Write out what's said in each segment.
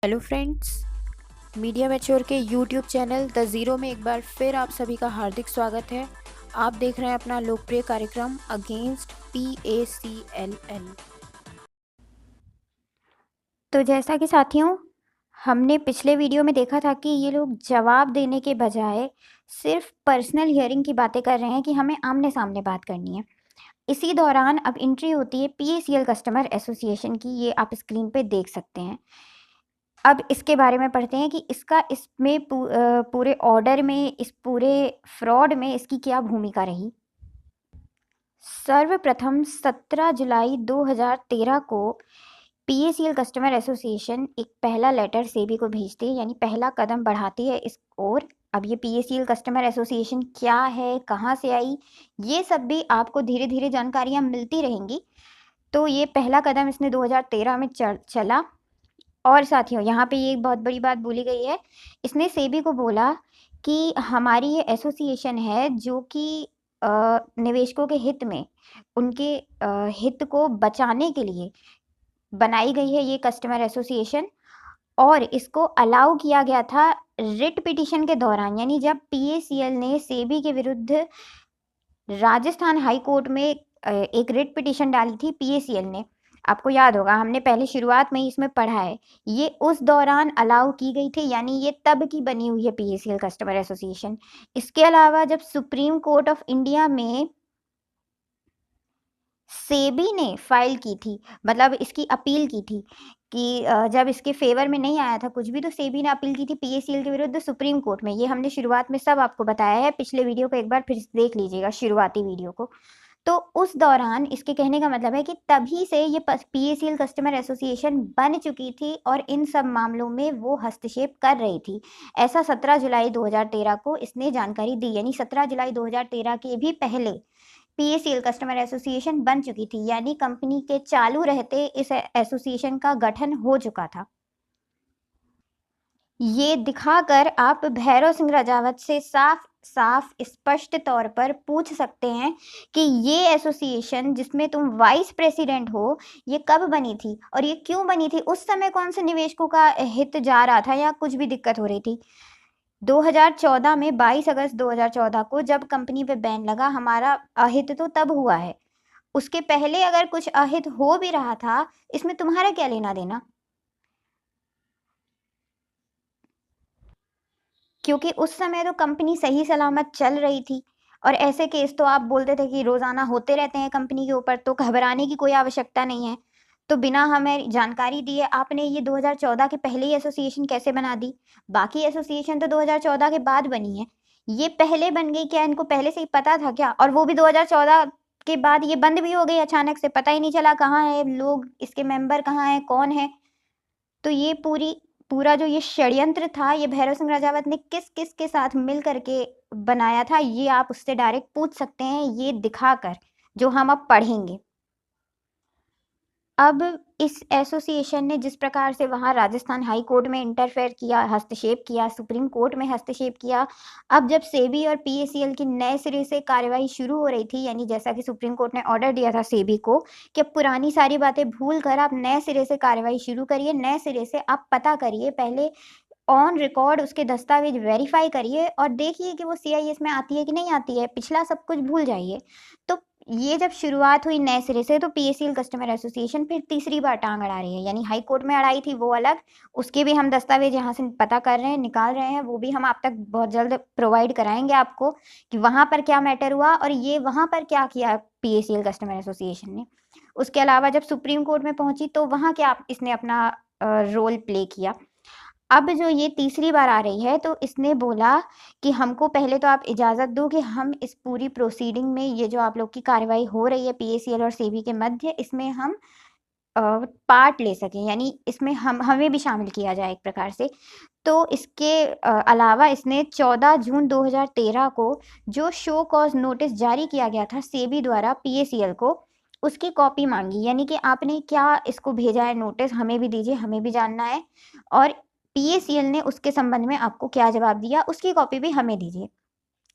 Hello friends, media mature के YouTube channel the zero में एक बार फिर आप सभी का हार्दिक स्वागत है। आप देख रहे हैं अपना लोकप्रिय कार्यक्रम अगेंस्ट PACLL। तो जैसा कि साथियों, हमने पिछले वीडियो में देखा था कि ये लोग जवाब देने के बजाय सिर्फ पर्सनल हियरिंग की बातें कर रहे हैं कि हमें आमने सामने बात करनी है। इसी दौरान अब एंट्री होती है PACL कस्टमर एसोसिएशन की, ये आप स्क्रीन पे देख सकते हैं। अब इसके बारे में पढ़ते हैं कि इसमें पूरे ऑर्डर में, इस पूरे फ्रॉड में इसकी क्या भूमिका रही। सर्वप्रथम 17 जुलाई 2013 को PACL कस्टमर एसोसिएशन एक पहला लेटर सेबी को भेजती है, यानी पहला कदम बढ़ाती है इस ओर। अब ये PACL कस्टमर एसोसिएशन क्या है, कहाँ से आई, ये सब भी आपको धीरे धीरे जानकारियाँ मिलती रहेंगी। तो ये पहला कदम इसने 2013 में चला। और साथियों, यहाँ पे ये एक बहुत बड़ी बात बोली गई है, इसने सेबी को बोला कि हमारी ये एसोसिएशन है जो कि निवेशकों के हित में, उनके हित को बचाने के लिए बनाई गई है ये कस्टमर एसोसिएशन। और इसको अलाउ किया गया था रिट पिटीशन के दौरान, यानी जब PACL ने सेबी के विरुद्ध राजस्थान हाई कोर्ट में एक रिट पिटीशन डाली थी PACL ने। आपको याद होगा, हमने पहले शुरुआत में ही इसमें पढ़ा है, ये उस दौरान अलाउ की गई थी, यानी ये तब की बनी हुई है PACL कस्टमर एसोसिएशन। इसके अलावा जब सुप्रीम कोर्ट ऑफ इंडिया में सेबी ने फाइल की थी, मतलब इसकी अपील की थी कि जब इसके फेवर में नहीं आया था कुछ भी, तो सेबी ने अपील की थी PACL के विरुद्ध सुप्रीम कोर्ट में। ये हमने शुरुआत में सब आपको बताया है, पिछले वीडियो को एक बार फिर देख लीजिएगा, शुरुआती वीडियो को। तो उस दौरान इसके कहने का मतलब है कि तभी से ये PACL कस्टमर एसोसिएशन बन चुकी थी और इन सब मामलों में वो हस्तक्षेप कर रही थी। ऐसा 17 जुलाई 2013 को इसने जानकारी दी, यानी 17 जुलाई 2013 के भी पहले PACL कस्टमर एसोसिएशन बन चुकी थी, यानी कंपनी के चालू रहते इस एसोसिएशन का गठन हो चुका था। ये दिखाकर आप भैरव सिंह राजावत से साफ साफ स्पष्ट तौर पर पूछ सकते हैं कि ये एसोसिएशन जिसमें तुम वाइस प्रेसिडेंट हो, ये कब बनी थी और ये क्यों बनी थी, उस समय कौन से निवेशकों का हित जा रहा था या कुछ भी दिक्कत हो रही थी। 2014 में 22 अगस्त 2014 को जब कंपनी पे बैन लगा, हमारा अहित तो तब हुआ है। उसके पहले अगर कुछ अहित हो भी रहा था, इसमें तुम्हारा क्या लेना देना, क्योंकि उस समय तो कंपनी सही सलामत चल रही थी। और ऐसे केस तो आप बोलते थे कि रोजाना होते रहते हैं कंपनी के ऊपर, तो घबराने की कोई आवश्यकता नहीं है। तो बिना हमें जानकारी दिए आपने ये 2014 के पहले ही एसोसिएशन कैसे बना दी। बाकी एसोसिएशन तो 2014 के बाद बनी है, ये पहले बन गई क्या, इनको पहले से ही पता था क्या? और वो भी 2014 के बाद ये बंद भी हो गई अचानक से, पता ही नहीं चला कहाँ है लोग, इसके मेंबर कहाँ है, कौन है। तो ये पूरा जो ये षड्यंत्र था, ये भैरव सिंह राजावत ने किस किस के साथ मिल करके बनाया था, ये आप उससे डायरेक्ट पूछ सकते हैं, ये दिखाकर, जो हम अब पढ़ेंगे। अब इस एसोसिएशन ने जिस प्रकार से वहाँ राजस्थान हाई कोर्ट में इंटरफेयर किया, हस्तक्षेप किया, सुप्रीम कोर्ट में हस्तक्षेप किया, अब जब सेबी और PACL की नए सिरे से कार्यवाही शुरू हो रही थी, यानी जैसा कि सुप्रीम कोर्ट ने ऑर्डर दिया था सेबी को कि अब पुरानी सारी बातें भूल कर आप नए सिरे से कार्यवाही शुरू करिए, नए सिरे से आप पता करिए, पहले ऑन रिकॉर्ड उसके दस्तावेज वेरीफाई करिए और देखिए कि वो CIS में आती है कि नहीं आती है, पिछला सब कुछ भूल जाइए। तो ये जब शुरुआत हुई नए सिरे से, तो PACL कस्टमर एसोसिएशन फिर तीसरी बार टांग अड़ा रही है, यानी हाई कोर्ट में अड़ाई थी वो अलग, उसके भी हम दस्तावेज यहाँ से पता कर रहे हैं, निकाल रहे हैं, वो भी हम आप तक बहुत जल्द प्रोवाइड कराएंगे आपको कि वहाँ पर क्या मैटर हुआ और ये वहाँ पर क्या किया PACL कस्टमर एसोसिएशन ने। उसके अलावा जब सुप्रीम कोर्ट में पहुंची तो वहाँ क्या इसने अपना रोल प्ले किया। अब जो ये तीसरी बार आ रही है, तो इसने बोला कि हमको पहले तो आप इजाज़त दो कि हम इस पूरी प्रोसीडिंग में, ये जो आप लोग की कार्रवाई हो रही है PACL और सेबी के मध्य, इसमें हम पार्ट ले सकें, यानी इसमें हमें भी शामिल किया जाए एक प्रकार से। तो इसके अलावा इसने 14 जून 2013 को जो शो कॉज नोटिस जारी किया गया था सेबी द्वारा PACL को, उसकी कॉपी मांगी, यानी कि आपने क्या इसको भेजा है नोटिस, हमें भी दीजिए, हमें भी जानना है। और PACL ने उसके संबंध में आपको क्या जवाब दिया, उसकी कॉपी भी हमें दीजिए।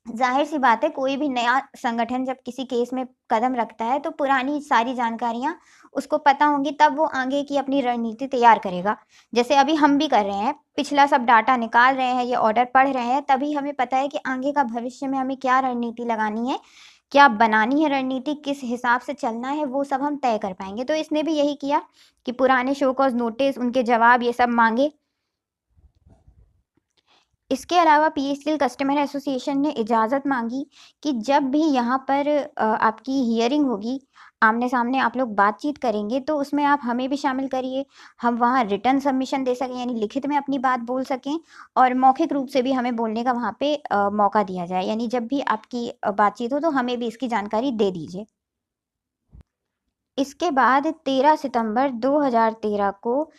ज़ाहिर सी बात है, कोई भी नया संगठन जब किसी केस में कदम रखता है तो पुरानी सारी जानकारियाँ उसको पता होंगी, तब वो आगे की अपनी रणनीति तैयार करेगा। जैसे अभी हम भी कर रहे हैं, पिछला सब डाटा निकाल रहे हैं, ये ऑर्डर पढ़ रहे हैं, तभी हमें पता है कि आगे का भविष्य में हमें क्या रणनीति लगानी है, क्या बनानी है रणनीति, किस हिसाब से चलना है, वो सब हम तय कर पाएँगे। तो इसने भी यही किया कि पुराने शो कॉज़ नोटिस, उनके जवाब ये सब माँगे। इसके अलावा पीएससीएल कस्टमर एसोसिएशन ने इजाज़त मांगी कि जब भी यहाँ पर आपकी हियरिंग होगी, आमने-सामने आप लोग बातचीत करेंगे, तो उसमें आप हमें भी शामिल करिए। हम वहाँ रिटन सबमिशन दे सकें, यानी लिखित में अपनी बात बोल सकें, और मौखिक रूप से भी हमें बोलने का वहाँ पे मौका दिया जाए। यानी जब भी आपकी बातचीत हो तो हमें भी इसकी जानकारी दे दीजिए। इसके बाद 13 सितंबर 2013 को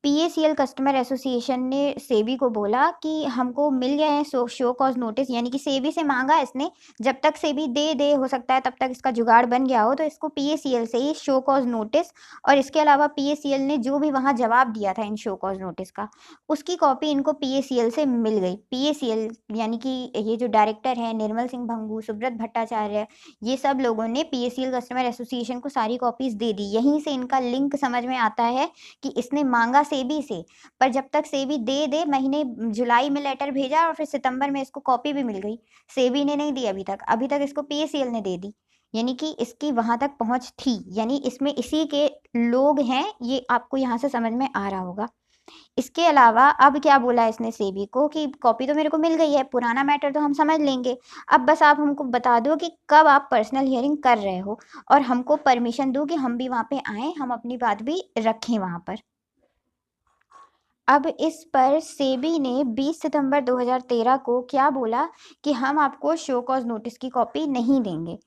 पीएसीएल कस्टमर एसोसिएशन ने सेबी को बोला कि हमको मिल गए हैं शो कॉज नोटिस, यानी कि सेबी से मांगा इसने। जब तक सेबी दे दे हो सकता है तब तक इसका जुगाड़ बन गया हो, तो इसको पीएसीएल से ही शो कॉज नोटिस, और इसके अलावा पीएसीएल ने जो भी वहाँ जवाब दिया था इन शो कॉज नोटिस का, उसकी कॉपी इनको पीएसीएल से मिल गई। पीएसीएल यानी कि ये जो डायरेक्टर है निर्मल सिंह भंगू, सुब्रत भट्टाचार्य, ये सब लोगों ने पीएसीएल कस्टमर एसोसिएशन को सारी कॉपीज दे दी। यहीं से इनका लिंक समझ में आता है कि इसने मांगा सेबी से, पर जब तक सेबी दे दे, महीने जुलाई में लेटर भेजा और फिर सितंबर में इसको कॉपी भी मिल गई। सेबी ने नहीं दी अभी तक इसको पीएसीएल ने दे दी, यानी कि इसकी वहां तक पहुंच थी, यानी इसमें इसी के लोग हैं, ये आपको यहाँ से समझ में आ रहा होगा। इसके अलावा अब क्या बोला इसने सेबी को कि कॉपी तो मेरे को मिल गई है, पुराना मैटर तो हम समझ लेंगे, अब बस आप हमको बता दो कि कब आप पर्सनल हियरिंग कर रहे हो, और हमको परमिशन दो कि हम भी वहाँ पे आएँ, हम अपनी बात भी रखें वहाँ पर। अब इस पर सेबी ने 20 सितंबर 2013 को क्या बोला कि हम आपको शो कॉज नोटिस की कॉपी नहीं देंगे।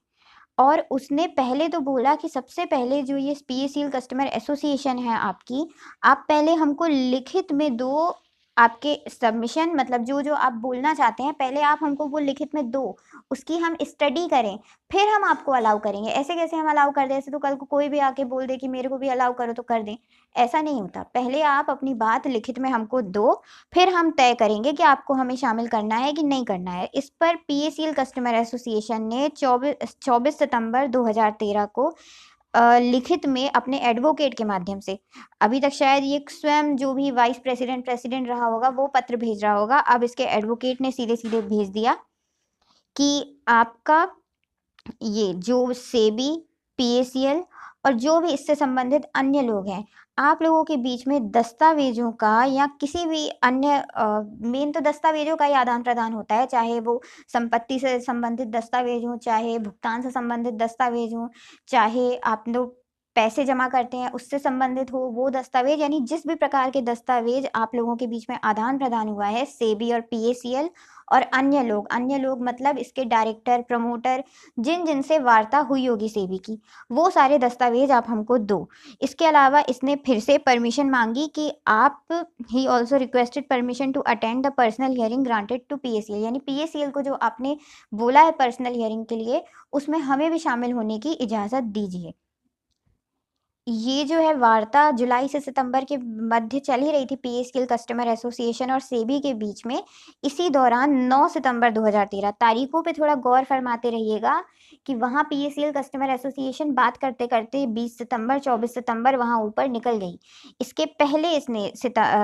और उसने पहले तो बोला कि सबसे पहले जो ये पीएसीएल कस्टमर एसोसिएशन है आपकी, आप पहले हमको लिखित में दो, आपके सबमिशन मतलब जो आप बोलना चाहते हैं, पहले आप हमको वो लिखित में दो, उसकी हम स्टडी करें, फिर हम आपको अलाउ करेंगे। ऐसे कैसे हम अलाउ कर दें? ऐसे तो कल को कोई भी आके बोल दे कि मेरे को भी अलाउ करो तो कर दें, ऐसा नहीं होता। पहले आप अपनी बात लिखित में हमको दो, फिर हम तय करेंगे कि आपको हमें शामिल करना है कि नहीं करना है। इस पर पीएसीएल कस्टमर एसोसिएशन ने 24 सितंबर 2013 को लिखित में अपने एडवोकेट के माध्यम से, अभी तक शायद ये स्वयं जो भी वाइस प्रेसिडेंट प्रेसिडेंट रहा होगा वो पत्र भेज रहा होगा, अब इसके एडवोकेट ने सीधे सीधे भेज दिया कि आपका ये जो सेबी, पीएसीएल और जो भी इससे संबंधित अन्य लोग हैं, आप लोगों के बीच में दस्तावेज़ों का या किसी भी अन्य मेन तो दस्तावेज़ों का ही आदान-प्रदान होता है, चाहे वो संपत्ति से संबंधित दस्तावेज़ हों, चाहे भुगतान से संबंधित दस्तावेज़ हों, चाहे आप लोग पैसे जमा करते हैं उससे संबंधित हो वो दस्तावेज़, यानी जिस भी प्रकार के दस्तावेज़ आप लोगों के बीच में आदान-प्रदान हुआ है, सेबी और पीएसीएल और अन्य लोग मतलब इसके डायरेक्टर, प्रमोटर, जिन-जिन से वार्ता हुई होगी सेबी की, वो सारे दस्तावेज़ आप हमको दो। इसके अलावा इसने फिर से परमिशन माँगी कि आप ही also requested permission to attend the personal hearing granted to PACL, यानी पीएसीएल को जो आपने बोला है पर्सनल हियरिंग के लिए, उसमें हमें भी शामिल होने की इजाज़त दीजिए। ये जो है वार्ता जुलाई से सितंबर के मध्य चल ही रही थी पीएससीएल कस्टमर एसोसिएशन और सेबी के बीच में। इसी दौरान 9 सितंबर 2013, तारीखों पे थोड़ा गौर फरमाते रहिएगा कि वहाँ पीएससीएल कस्टमर एसोसिएशन बात करते-करते 20 सितंबर, 24 सितंबर वहाँ ऊपर निकल गई। इसके पहले इसने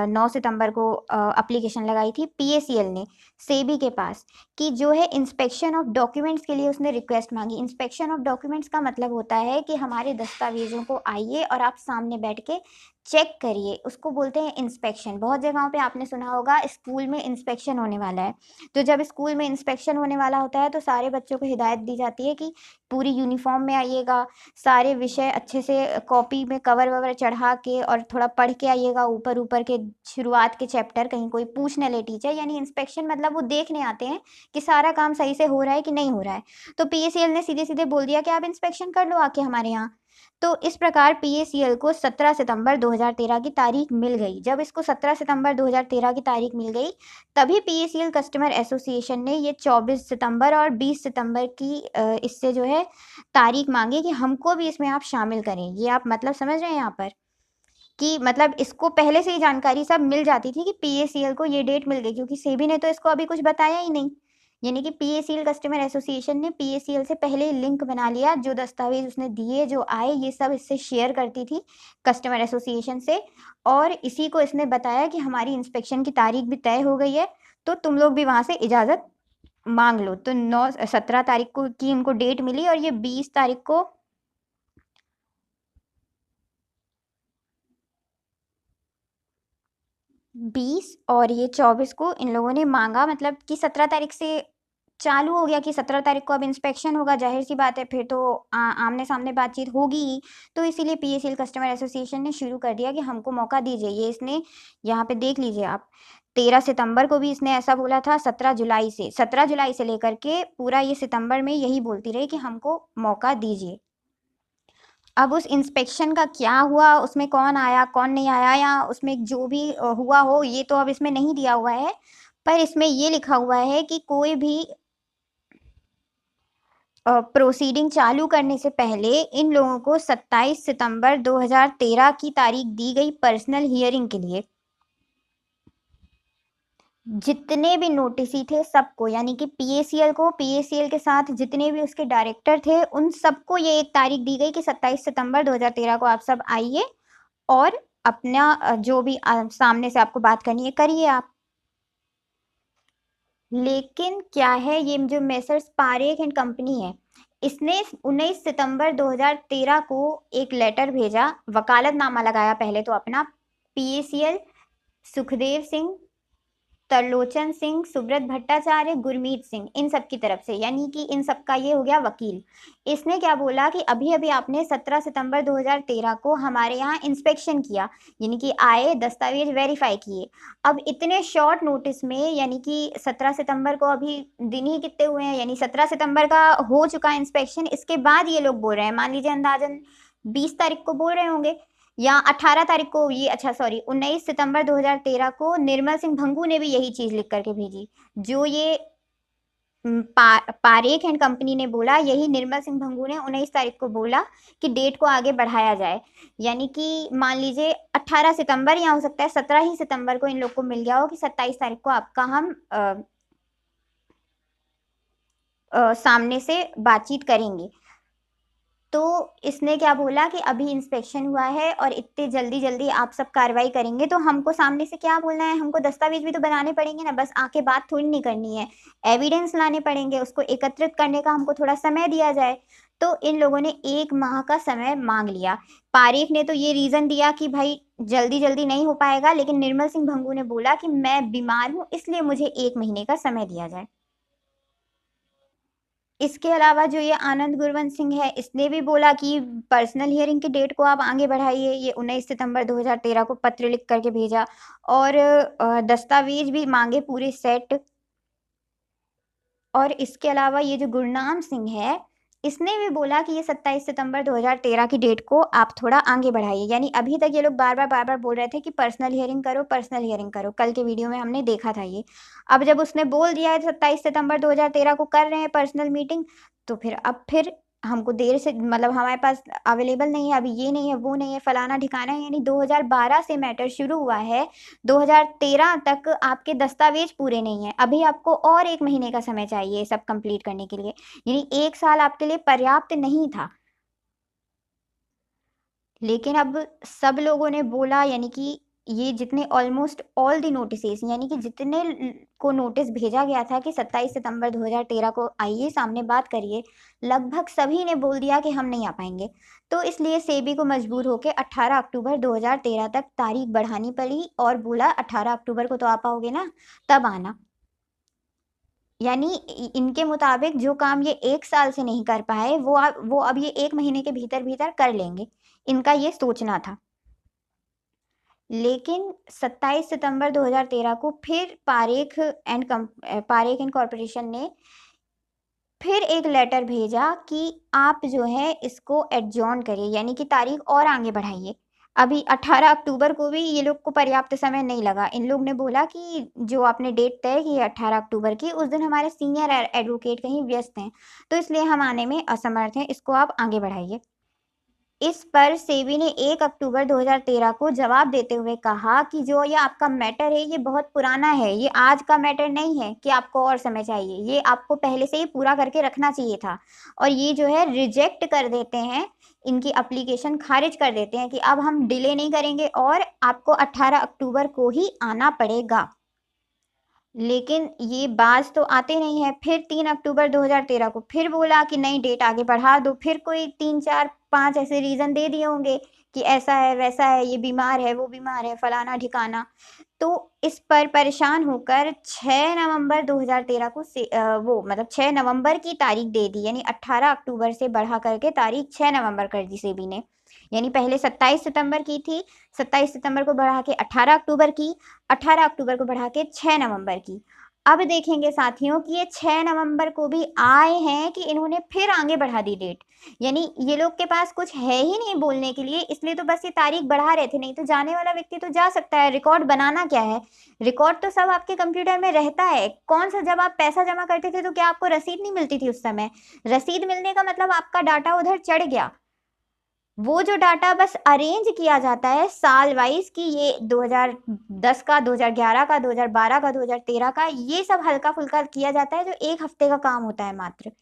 9 सितंबर को एप्लीकेशन लगाई थी पीएससीएल ने सेबी के पास कि जो है इंस्पेक्शन ऑफ डॉक्यूमेंट्स के लिए उसने रिक्वेस्ट मांगी। इंस्पेक्शन ऑफ डॉक्यूमेंट्स का मतलब होता है कि हमारे दस्तावेज़ों को आइए और आप सामने बैठ के चेक करिए, उसको बोलते हैं इंस्पेक्शन। बहुत जगहों पे आपने सुना होगा स्कूल में इंस्पेक्शन होने वाला है, तो जब स्कूल में इंस्पेक्शन होने वाला होता है तो सारे बच्चों को हिदायत दी जाती है कि पूरी यूनिफॉर्म में आइएगा, सारे विषय अच्छे से कॉपी में कवर ववर चढ़ा के और थोड़ा पढ़ के आइएगा, ऊपर-ऊपर के शुरुआत के चैप्टर, कहीं कोई पूछ ना ले टीचर। यानी इंस्पेक्शन मतलब वो देखने आते हैं कि सारा काम सही से हो रहा है कि नहीं हो रहा है। तो पीएसीएल ने सीधे-सीधे बोल दिया कि आप इंस्पेक्शन कर लो आके हमारे यहाँ। तो इस प्रकार पीएसीएल को 17 सितंबर 2013 की तारीख मिल गई। जब इसको 17 सितंबर 2013 की तारीख मिल गई, तभी पीएसीएल कस्टमर एसोसिएशन ने ये 24 सितंबर और 20 सितंबर की इससे जो है तारीख माँगी कि हमको भी इसमें आप शामिल करें। ये आप मतलब समझ रहे हैं यहाँ पर? कि मतलब इसको पहले से ही जानकारी सब मिल जाती थी कि पीएसीएल को ये डेट मिल गई, क्योंकि सेबी ने तो इसको अभी कुछ बताया ही नहीं। यानी कि पीएसीएल कस्टमर एसोसिएशन ने पीएसीएल से पहले लिंक बना लिया, जो दस्तावेज उसने दिए, जो आए, ये सब इससे शेयर करती थी कस्टमर एसोसिएशन से, और इसी को इसने बताया कि हमारी इंस्पेक्शन की तारीख भी तय हो गई है, तो तुम लोग भी वहाँ से इजाज़त मांग लो। तो 17 तारीख को की इनको डेट मिली और ये 20 तारीख को 20 और ये 24 को इन लोगों ने मांगा, मतलब कि 17 तारीख से चालू हो गया कि 17 तारीख को अब इंस्पेक्शन होगा, जाहिर सी बात है, फिर तो आमने सामने बातचीत होगी ही। तो इसीलिए पीएसीएल कस्टमर एसोसिएशन ने शुरू कर दिया कि हमको मौका दीजिए। ये इसने यहाँ पे देख लीजिए आप, 13 सितंबर को भी इसने ऐसा बोला था, 17 जुलाई से लेकर के पूरा ये सितंबर में यही बोलती रही कि हमको मौका दीजिए। अब उस इंस्पेक्शन का क्या हुआ, उसमें कौन आया कौन नहीं आया, या उसमें जो भी हुआ हो, ये तो अब इसमें नहीं दिया हुआ है, पर इसमें ये लिखा हुआ है कि कोई भी प्रोसीडिंग चालू करने से पहले इन लोगों को 27 सितंबर 2013 की तारीख दी गई पर्सनल हियरिंग के लिए। जितने भी नोटिस थे सबको, यानी कि पीएसीएल को, पीएसीएल के साथ जितने भी उसके डायरेक्टर थे, उन सबको ये एक तारीख दी गई कि 27 सितंबर 2013 को आप सब आइए और अपना जो भी सामने से आपको बात करनी है करिए आप। लेकिन क्या है, ये जो मेसर्स पारेख एंड कंपनी है, इसने 19 सितंबर 2013 को एक लेटर भेजा, वकालतनामा लगाया पहले तो अपना, पीएसीएल, सुखदेव सिंह, तरलोचन सिंह, सुब्रत भट्टाचार्य, गुरमीत सिंह, इन सब की तरफ से, यानी कि इन सब का ये हो गया वकील। इसने क्या बोला कि अभी अभी आपने 17 सितंबर 2013 को हमारे यहाँ इंस्पेक्शन किया, यानी कि आए, दस्तावेज वेरीफाई किए। अब इतने शॉर्ट नोटिस में, यानी कि 17 सितंबर को अभी दिन ही कितने हुए हैं, यानी 17 सितंबर का हो चुका इंस्पेक्शन, इसके बाद ये लोग बोल रहे हैं, मान लीजिए अंदाजन 20 तारीख को बोल रहे होंगे या 18 तारीख को, ये अच्छा सॉरी 19 सितंबर 2013 को निर्मल सिंह भंगू ने भी यही चीज लिख करके भेजी, जो ये पारेख एंड कंपनी ने बोला, यही निर्मल सिंह भंगू ने 19 तारीख को बोला कि डेट को आगे बढ़ाया जाए। यानी कि मान लीजिए 18 सितंबर या हो सकता है 17 ही सितंबर को इन लोग को मिल गया हो कि 27 तारीख को आपका हम सामने से बातचीत करेंगे। तो इसने क्या बोला कि अभी इंस्पेक्शन हुआ है और इतने जल्दी जल्दी आप सब कार्रवाई करेंगे, तो हमको सामने से क्या बोलना है, हमको दस्तावेज भी तो बनाने पड़ेंगे ना, बस आके बात थोड़ी नहीं करनी है, एविडेंस लाने पड़ेंगे, उसको एकत्रित करने का हमको थोड़ा समय दिया जाए। तो इन लोगों ने 1 माह का समय मांग लिया। पारेख ने तो ये रीजन दिया कि भाई जल्दी जल्दी नहीं हो पाएगा, लेकिन निर्मल सिंह भंगू ने बोला कि मैं बीमार हूँ, इसलिए मुझे 1 महीने का समय दिया जाए। इसके अलावा जो ये आनंद गुरवंत सिंह है, इसने भी बोला कि पर्सनल हियरिंग की डेट को आप आगे बढ़ाइए। ये 19 सितंबर 2013 को पत्र लिख करके भेजा और दस्तावेज भी मांगे पूरे सेट। और इसके अलावा ये जो गुरनाम सिंह है, इसने भी बोला कि ये 27 सितंबर 2013 की डेट को आप थोड़ा आगे बढ़ाइए। यानी अभी तक ये लोग बार बार बोल रहे थे कि पर्सनल हियरिंग करो, पर्सनल हियरिंग करो, कल के वीडियो में हमने देखा था ये। अब जब उसने बोल दिया है 27 सितंबर 2013 को कर रहे हैं पर्सनल मीटिंग, तो फिर हमको देर से, मतलब हमारे पास अवेलेबल नहीं है, अभी ये नहीं है, वो नहीं है, फलाना ठिकाना है, यानी 2012 से मैटर शुरू हुआ है, 2013 तक आपके दस्तावेज पूरे नहीं है, अभी आपको और 1 महीने का समय चाहिए सब कंप्लीट करने के लिए, यानी 1 साल आपके लिए पर्याप्त नहीं था। लेकिन अब सब लोगों ने बोला, यानी कि ये जितने ऑलमोस्ट ऑल द नोटिसेस, यानी कि जितने को नोटिस भेजा गया था कि 27 सितंबर 2013 को आइए सामने बात करिए, लगभग सभी ने बोल दिया कि हम नहीं आ पाएंगे। तो इसलिए सेबी को मजबूर होकर 18 अक्टूबर 2013 तक तारीख बढ़ानी पड़ी और बोला 18 अक्टूबर को तो आ पाओगे ना, तब आना। यानी इनके मुताबिक जो काम ये 1 साल से नहीं कर पाए, वो अब ये 1 महीने के भीतर भीतर कर लेंगे, इनका ये सोचना था। लेकिन 27 सितंबर 2013 को फिर पारेख एंड कॉरपोरेशन ने फिर एक लेटर भेजा कि आप जो है इसको एडजॉर्न करिए, यानी कि तारीख और आगे बढ़ाइए। अभी 18 अक्टूबर को भी ये लोग को पर्याप्त समय नहीं लगा। इन लोग ने बोला कि जो आपने डेट तय की है 18 अक्टूबर की, उस दिन हमारे सीनियर एडवोकेट कहीं व्यस्त हैं, तो इसलिए हम आने में असमर्थ हैं, इसको आप आगे बढ़ाइए। इस पर सेबी ने 1 अक्टूबर 2013 को जवाब देते हुए कहा कि जो ये आपका मैटर है ये बहुत पुराना है, ये आज का मैटर नहीं है कि आपको और समय चाहिए, ये आपको पहले से ही पूरा करके रखना चाहिए था। और ये जो है रिजेक्ट कर देते हैं, इनकी एप्लीकेशन खारिज कर देते हैं कि अब हम डिले नहीं करेंगे और आपको 18 अक्टूबर को ही आना पड़ेगा। लेकिन ये बाज़ तो आते नहीं हैं। फिर 3 अक्टूबर 2013 को फिर बोला कि नहीं, डेट आगे बढ़ा दो। फिर कोई 3, 4, 5 ऐसे रीज़न दे दिए होंगे कि ऐसा है, वैसा है, ये बीमार है, वो बीमार है, फलाना-ढिकाना। तो इस पर परेशान होकर 6 नवंबर 2013 को वो मतलब 6 नवंबर की तारीख दे दी, यानी 18 अक्टूबर से बढ़ा करके तारीख 6 नवंबर कर दी सेबी ने। यानी पहले 27 सितंबर की थी, 27 सितंबर को बढ़ा के 18 अक्टूबर की, 18 अक्टूबर को बढ़ा के 6 नवंबर की। अब देखेंगे साथियों कि ये 6 नवंबर को भी आए हैं कि इन्होंने फिर आगे बढ़ा दी डेट। यानी ये लोग के पास कुछ है ही नहीं बोलने के लिए, इसलिए तो बस ये तारीख बढ़ा रहे थे, नहीं तो जाने वाला व्यक्ति तो जा सकता है। रिकॉर्ड बनाना क्या है? रिकॉर्ड तो सब आपके कंप्यूटर में रहता है। कौन-सा, जब आप पैसा जमा करते थे तो क्या आपको रसीद नहीं मिलती थी उस समय? रसीद मिलने का मतलब आपका डाटा उधर चढ़ गया। वो जो डाटा बस अरेंज किया जाता है साल वाइज कि ये 2010 का, 2011 का, 2012 का, 2013 का, ये सब हल्का-फुल्का किया जाता है, जो 1 हफ्ते का काम होता है मात्र।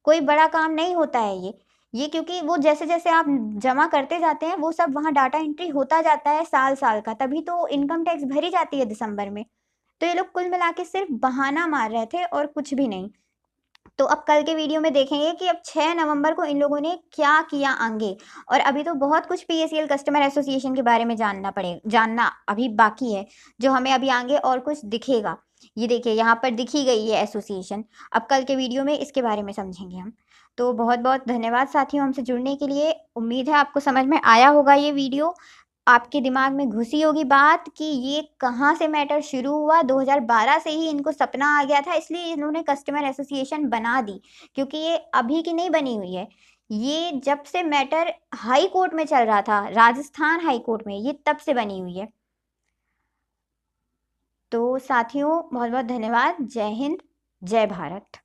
कोई बड़ा काम नहीं होता है ये। ये क्योंकि वो जैसे-जैसे आप जमा करते जाते हैं, वो सब वहाँ डाटा एंट्री होता जाता है साल-साल का, तभी तो इनकम टैक्स भरी जाती है दिसंबर में। तो ये लोग कुल मिला के सिर्फ बहाना मार रहे थे और कुछ भी नहीं। तो अब कल के वीडियो में देखेंगे कि अब 6 नवंबर को इन लोगों ने क्या किया आगे। और अभी तो बहुत कुछ पीएसीएल कस्टमर एसोसिएशन के बारे में जानना अभी बाकी है, जो हमें अभी आगे और कुछ दिखेगा। ये देखिए यहाँ पर दिखी गई है एसोसिएशन। अब कल के वीडियो में इसके बारे में समझेंगे हम। तो बहुत-बहुत धन्यवाद साथियों हमसे जुड़ने के लिए। उम्मीद है आपको समझ में आया होगा ये वीडियो। आपके दिमाग में घुसी होगी बात कि ये कहाँ से मैटर शुरू हुआ। 2012 से ही इनको सपना आ गया था, इसलिए इन्होंने कस्टमर एसोसिएशन बना दी, क्योंकि ये अभी की नहीं बनी हुई है। ये जब से मैटर हाई कोर्ट में चल रहा था, राजस्थान हाई कोर्ट में, ये तब से बनी हुई है। तो साथियों बहुत बहुत धन्यवाद। जय हिंद, जय भारत।